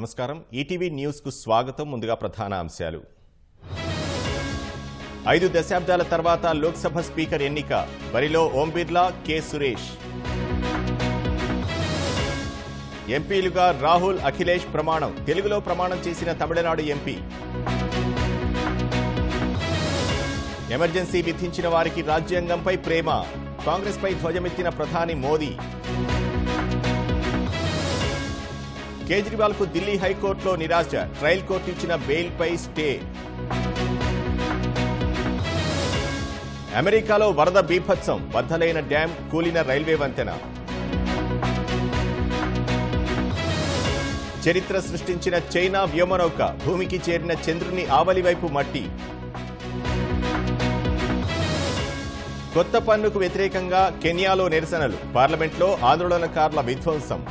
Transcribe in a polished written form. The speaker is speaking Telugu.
నమస్కారం ఈటీవీ న్యూస్ కు స్వాగతం ముందుగా ప్రధాన అంశాలు 5 దశాబ్దాల తర్వాత లోక్సభ స్పీకర్ ఎన్నిక బరిలో ఓం బిర్లా కె సురేష్ ఎంపీలుగా రాహుల్ అఖిలేష్ ప్రమాణం తెలుగులో ప్రమాణం చేసిన తమిళనాడు ఎంపీ ఎమర్జెన్సీ విధించిన వారికి రాజ్యాంగంపై ప్రేమ కాంగ్రెస్ పై ధ్వజమెత్తిన ప్రధాని మోదీ కేజ్రీవాల్ కు ఢిల్లీ హైకోర్టులో నిరాశ ట్రయల్ కోర్టు ఇచ్చిన బెయిల్ పై స్టే అమెరికాలో వరద బీభత్సం బద్దలైన డ్యాం కూలిన రైల్వే వంతెన చరిత్ర సృష్టించిన చైనా వ్యోమనౌక భూమికి చేరిన చంద్రుని ఆవలి వైపు మట్టి కొత్త పన్నుకు వ్యతిరేకంగా కెన్యాలో నిరసనలు పార్లమెంట్లో ఆందోళనకారుల విధ్వంసం